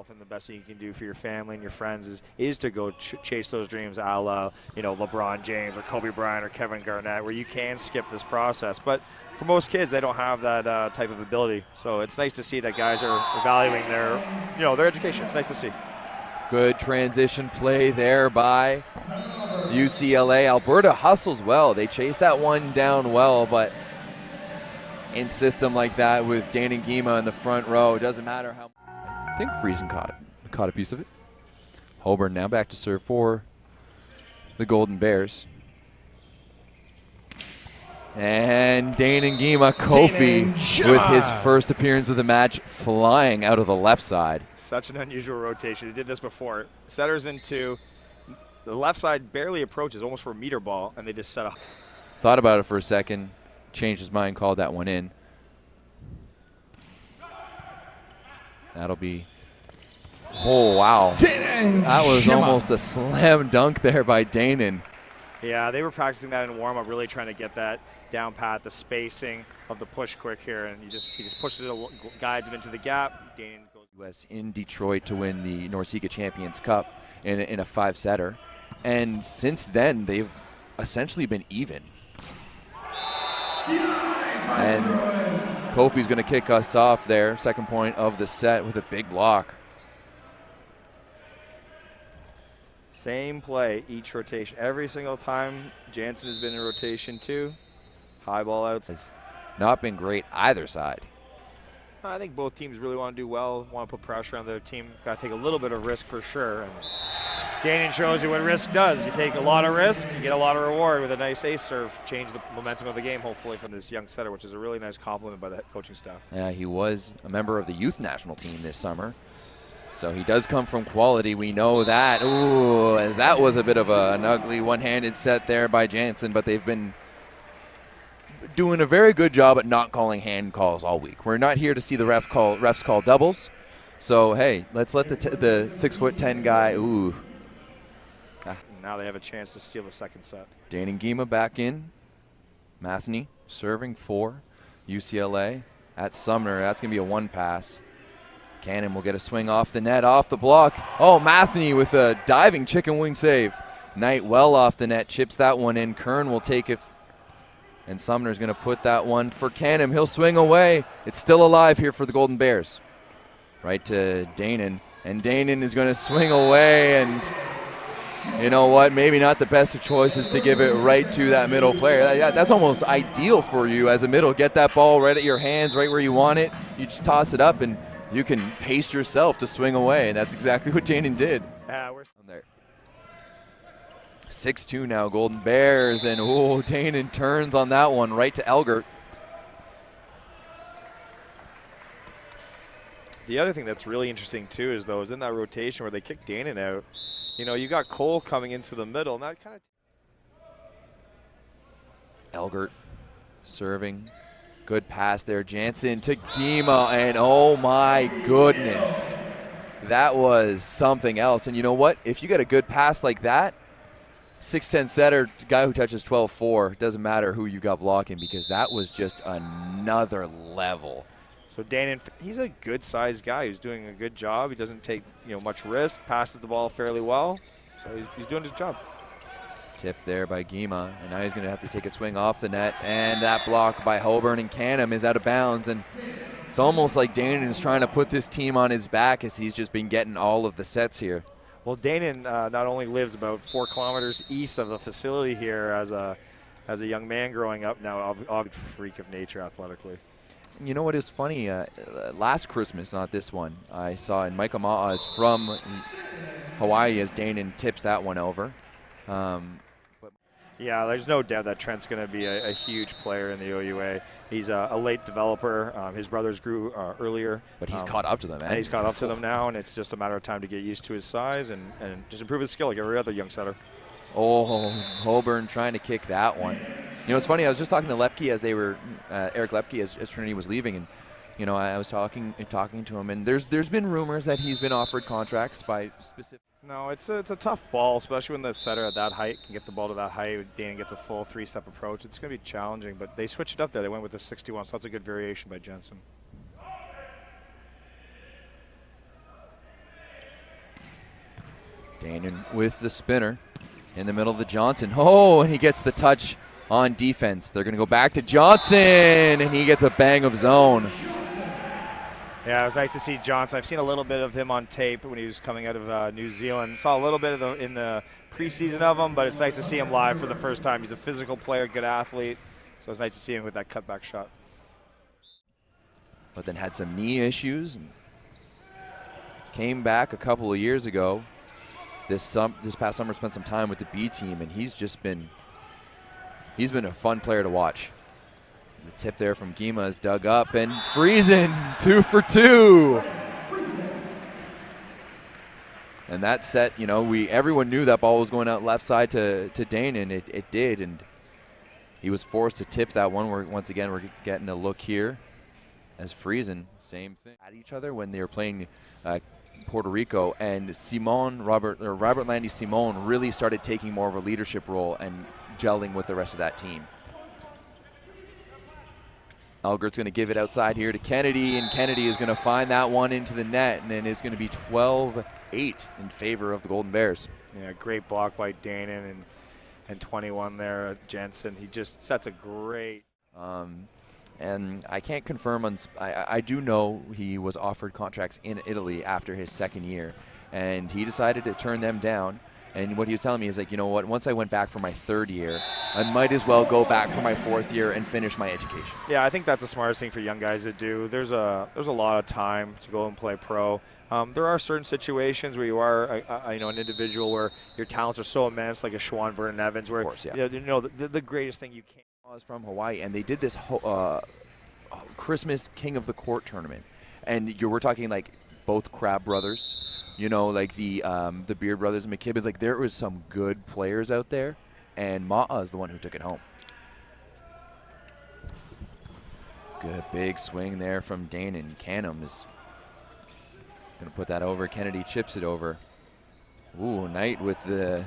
yourself, and the best thing you can do for your family and your friends is to go chase those dreams, a la LeBron James or Kobe Bryant or Kevin Garnett, where you can skip this process. But for most kids, they don't have that type of ability. So it's nice to see that guys are valuing their education. It's nice to see. Good transition play there by UCLA. Alberta hustles well. They chase that one down well, but in system like that with Daenan Gyimah in the front row, it doesn't matter how. I think Friesen caught a piece of it. Holborn now back to serve for the Golden Bears. And Daenan Gyimah, Kofi, with his first appearance of the match, flying out of the left side. Such an unusual rotation. They did this before. Setters into the left side, barely approaches, almost for a meter ball, and they just set up. Thought about it for a second, changed his mind, called that one in. That'll be, oh wow. That was almost a slam dunk there by Daenan. Yeah, they were practicing that in warm-up, really trying to get that down pat, the spacing of the push quick here, and he just pushes it, guides him into the gap. Daenan goes. US in Detroit to win the NORCECA Champions Cup in a 5-setter, and since then they've essentially been even. And Kofi's going to kick us off there, second point of the set with a big block. Same play each rotation. Every single time Jansen has been in rotation too. High ball outs. Has not been great either side. I think both teams really want to do well, want to put pressure on their team. Got to take a little bit of risk for sure. And Daenan shows you what risk does. You take a lot of risk, you get a lot of reward with a nice ace serve. Change the momentum of the game, hopefully, from this young setter, which is a really nice compliment by the coaching staff. Yeah, he was a member of the youth national team this summer. So he does come from quality, we know that. Ooh, as that was a bit of an ugly one-handed set there by Jansen, but they've been doing a very good job at not calling hand calls all week. We're not here to see the refs call doubles. So, hey, let's let the 6'10" guy, ooh. Now they have a chance to steal the second set. Daenan Gyimah back in. Matheny serving for UCLA at Sumner. That's going to be a one pass. Cannon will get a swing off the net, off the block. Oh, Matheny with a diving chicken wing save. Knight well off the net, chips that one in. Kern will take it. And Sumner's going to put that one for Cannon. He'll swing away. It's still alive here for the Golden Bears. Right to Daenan. And Daenan is going to swing away. And you know what? Maybe not the best of choices to give it right to that middle player. That's almost ideal for you as a middle. Get that ball right at your hands, right where you want it. You just toss it up and you can pace yourself to swing away, and that's exactly what Daenan did. We're there. 6-2 now, Golden Bears, and oh, Daenan turns on that one right to Elgert. The other thing that's really interesting too is in that rotation where they kicked Daenan out, you got Cole coming into the middle, and that kind of. Elgert serving. Good pass there, Jansen to Gyimah, and oh my goodness. That was something else. And you know what? If you get a good pass like that, 6'10" setter, guy who touches 12-4, doesn't matter who you got blocking, because that was just another level. So Daenan, he's a good-sized guy who's doing a good job. He doesn't take much risk, passes the ball fairly well, so he's doing his job. Tip there by Gyimah, and now he's going to have to take a swing off the net, and that block by Holborn and Canham is out of bounds, and it's almost like Daenan is trying to put this team on his back as he's just been getting all of the sets here. Well, Daenan not only lives about 4 kilometers east of the facility here as a young man growing up, now a freak of nature athletically. You know what is funny? Last Christmas, not this one, I saw in Micah Ma'az from Hawaii as Daenan tips that one over. Yeah, there's no doubt that Trent's going to be a huge player in the OUA. He's a late developer. His brothers grew earlier. But he's caught up to them, man. And he's caught up to them now, and it's just a matter of time to get used to his size and just improve his skill like every other young setter. Oh, Holborn trying to kick that one. It's funny, I was just talking to Lepke as they were, Eric Lepke as Trinity was leaving, and I was talking to him, and there's been rumors that he's been offered contracts by specific. No, it's a tough ball, especially when the setter at that height can get the ball to that height. Daenan gets a full 3-step approach. It's going to be challenging, but they switched it up there. They went with the 61, so that's a good variation by Jensen. Daenan with the spinner in the middle of the Johnson. Oh, and he gets the touch on defense. They're going to go back to Johnson, and he gets a bang of zone. Yeah, it was nice to see Johnson. I've seen a little bit of him on tape when he was coming out of New Zealand. Saw a little bit of in the preseason of him, but it's nice to see him live for the first time. He's a physical player, good athlete, so it's nice to see him with that cutback shot. But then had some knee issues and came back a couple of years ago. This past summer spent some time with the B team, and he's been a fun player to watch. The tip there from Gyimah is dug up, and Friesen 2 for 2. And that set, you know, everyone knew that ball was going out left side to Daenan. It did, and he was forced to tip that one. Once again, we're getting a look here as Friesen, same thing, at each other when they were playing Puerto Rico, and Robert Landy Simon really started taking more of a leadership role and gelling with the rest of that team. Elgert's going to give it outside here to Kennedy, and Kennedy is going to find that one into the net, and then it's going to be 12-8 in favor of the Golden Bears. Yeah, great block by Daenan and 21 there, Jensen. He just sets a great. And I can't confirm I do know he was offered contracts in Italy after his second year, and he decided to turn them down. And what he was telling me is, like, you know what, once I went back for my third year, I might as well go back for my fourth year and finish my education. Yeah, I think that's the smartest thing for young guys to do. There's a lot of time to go and play pro. There are certain situations where you are an individual where your talents are so immense, like a Schwan Vernon Evans, where, of course, yeah, the greatest thing you can. I was from Hawaii, and they did this Christmas King of the Court tournament, and we're talking like both Crab brothers, you know, like the Beard brothers and McKibbins. Like, there was some good players out there, and Ma'a is the one who took it home. Good big swing there from Daenan. Canham is going to put that over. Kennedy chips it over. Ooh, Knight with the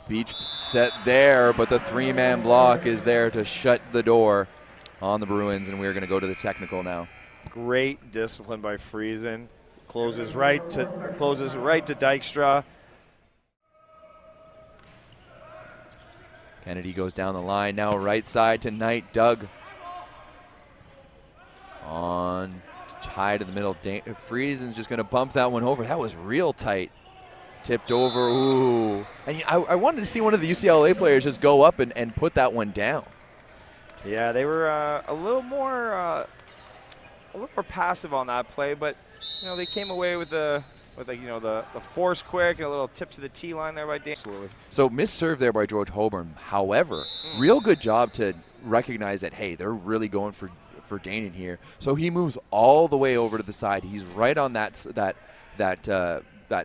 beach set there, but the three-man block is there to shut the door on the Bruins, and we're going to go to the technical now. Great discipline by Friesen. Closes right to Dykstra. Kennedy goes down the line now, right side to Knight. Doug on tied in the middle. Friesen's just going to bump that one over. That was real tight. Tipped over. Ooh. And I wanted to see one of the UCLA players just go up and put that one down. Yeah, they were a little more passive on that play, but they came away with the force quick and a little tip to the tee line there by Daenan. So missed serve there by George Holborn. However, real good job to recognize that, hey, they're really going for Daenan here. So he moves all the way over to the side. He's right on that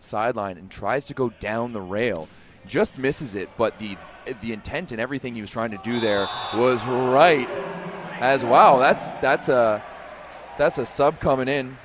sideline and tries to go down the rail. Just misses it, but the intent and everything he was trying to do there was right. As wow, that's a sub coming in.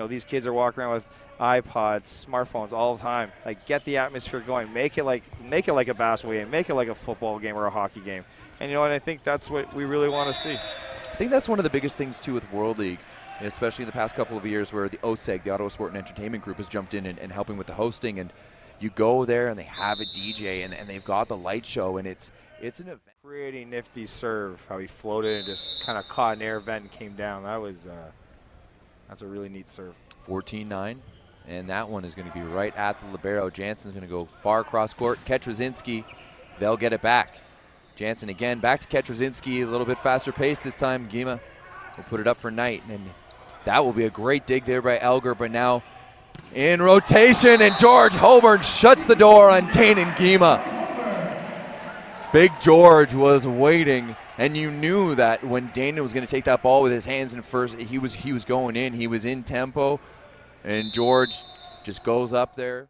These kids are walking around with iPods, smartphones all the time. Like, get the atmosphere going. Make it like a basketball game. Make it like a football game or a hockey game. And and I think that's what we really want to see. I think that's one of the biggest things too with World League, especially in the past couple of years, where the OSEG, the Ottawa Sport and Entertainment Group, has jumped in and helping with the hosting. And you go there and they have a DJ and they've got the light show, and it's an event. Pretty nifty serve, how he floated and just kind of caught an air vent and came down. That's a really neat serve. 14-9, and that one is going to be right at the libero. Jansen's going to go far across court. Ketrazinski, they'll get it back. Jansen again, back to Ketrazinski, a little bit faster pace this time. Gyimah will put it up for Knight, and that will be a great dig there by Elger, but now in rotation, and George Holborn shuts the door on Daenan Gyimah. Big George was waiting, and you knew that when Daenan was going to take that ball with his hands in first, he was going in. He was in tempo, and George just goes up there.